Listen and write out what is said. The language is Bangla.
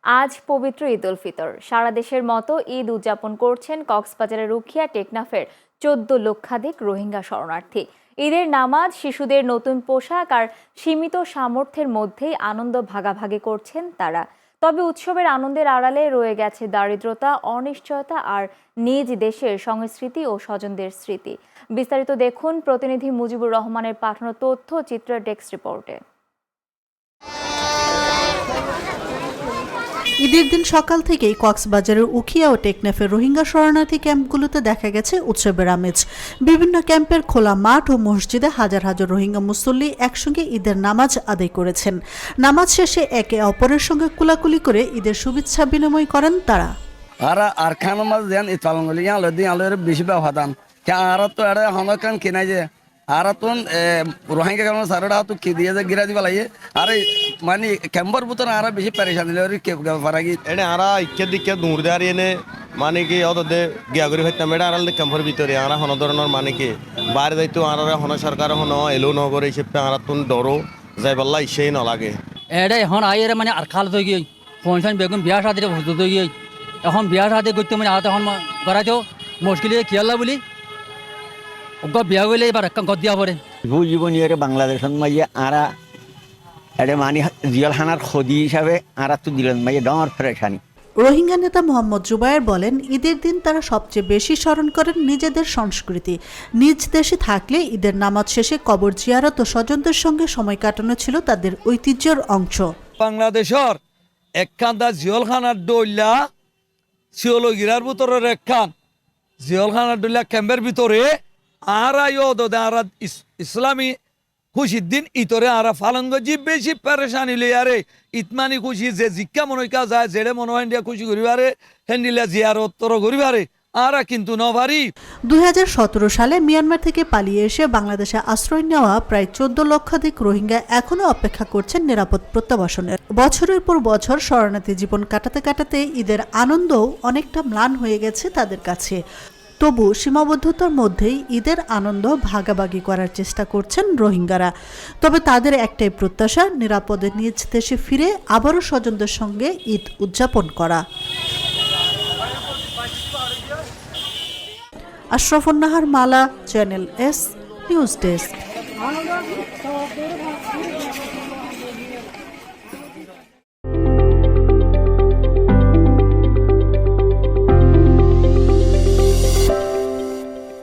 আজ পবিত্র ঈদ উল ফিতর। সারা দেশের মতো ঈদ উদযাপন করছেন কক্সবাজারের রুখিয়া টেকনাফের 14 লক্ষাধিক রোহিঙ্গা শরণার্থী। ঈদের নামাজ, শিশুদের নতুন পোশাক আর সীমিত সামর্থ্যের মধ্যেই আনন্দ ভাগাভাগি করছেন তারা। তবে উৎসবের আনন্দের আড়ালে রয়ে গেছে দারিদ্রতা, অনিশ্চয়তা আর নিজ দেশের সংস্কৃতি ও স্বজনদের স্মৃতি। বিস্তারিত দেখুন প্রতিনিধি মুজিবুর রহমানের পাঠানো তথ্য চিত্র ডেস্ক রিপোর্টে। ঈদের দিন সকাল থেকেই কক্সবাজারের উখিয়া ও টেকনাফের রোহিঙ্গা শরণার্থী ক্যাম্পগুলোতে দেখা গেছে উৎসবের আমেজ। বিভিন্ন ক্যাম্পের খোলা মাঠ ও মসজিদে হাজার হাজার রোহিঙ্গা মুসল্লি একসঙ্গে ঈদের নামাজ আদায় করেছেন। নামাজ শেষে একে অপরের সঙ্গে কুলাকুলি করে ঈদের শুভেচ্ছা বিনিময় করেন তারা। আর খানো মাছ দেন ইতালঙ্গলি আলো দিন আলোর বেশি ব্যবহার আর তো এটা হনকান কিনাই যে আর তুন রোহিঙ্গা কেমন সারটা তো কি দিয়ে গিরা দিবা লাগে আর মানে ক্যাম্পর ভিতরে আর বেশি পরেশানি লাগে কে ফারাগি এনে আরা ইকে দিকে দূর দাঁড়ি এনে মানে কি অতদে গিয়া করি হইতাম এটা আড়াল ক্যাম্পর ভিতরে আর হন ধরনের মানে কি বাইরে যাইতো আর হন সরকার হন এলো নগর হিসেবে আর তুন ডরো যাই বললা ইসেই নলাগে এটা এখন আইরে মানে আর খাল হয়ে গিয়ে ফোন বেগুন বিয়া সাথে প্রস্তুত হয়ে গিয়ে এখন বিয়া সাথে করতে মানে আহত এখন করাইতো মুশকিলে খেয়াল্লা বলি বিয়া করলে এবার গদ দিয়া পড়ে জীবনী বাংলাদেশত মাইয়ে আরা এটা মানে জিয়ালখানার খদি হিসাবে আরা তো দিলেন মাইয়ে ডর ফেরেশানি। রোহিঙ্গা নেতা মোহাম্মদ জুবায়ের বলেন, ঈদের দিন তারা সবচেয়ে বেশি স্মরণ করেন নিজেদের সংস্কৃতি। নিজ দেশে থাকলে ঈদের নামাজ শেষে কবর জিয়ারত ও স্বজনদের সঙ্গে সময় কাটানো ছিল তাদের ঐতিহ্যের অংশ। বাংলাদেশের একখানটা জিয়লখানার ডইলা শিওলগিরার ভিতরের একখান জিয়লখানার ডইলা ক্যাম্পের ভিতরে ইসলামী খুশির দিন ইতরে আরা ফালঙ্গজি বেশি পেরেশানি লই আরে ইতমানি খুশি যে জিজ্ঞা মনে কা যায় জেড়ে মনে হয় খুশি করিবারে হেন্ডিলা জিয়ারত তর করিবারে আরা কিন্তু নভারি। 2017 সালে মিয়ানমার থেকে পালিয়ে এসে বাংলাদেশে আশ্রয় নেওয়া প্রায় 14 লক্ষাধিক রোহিঙ্গা এখনো অপেক্ষা করছেন নিরাপদ প্রত্যাবাসনের। বছরের পর বছর শরণার্থী জীবন কাটাতে কাটাতে ঈদের আনন্দও অনেকটা ম্লান হয়ে গেছে তাদের কাছে। তবু সীমাবদ্ধতার মধ্যেই ঈদের আনন্দ ভাগাভাগি করার চেষ্টা করছেন রোহিঙ্গারা। তবে তাদের একটাই প্রত্যাশা, নিরাপদে নিজ দেশে ফিরে আবারও স্বজনদের সঙ্গে ঈদ উদযাপন করা। আশরাফুন নাহার মালা, চ্যানেল এস নিউজ ডেস্ক।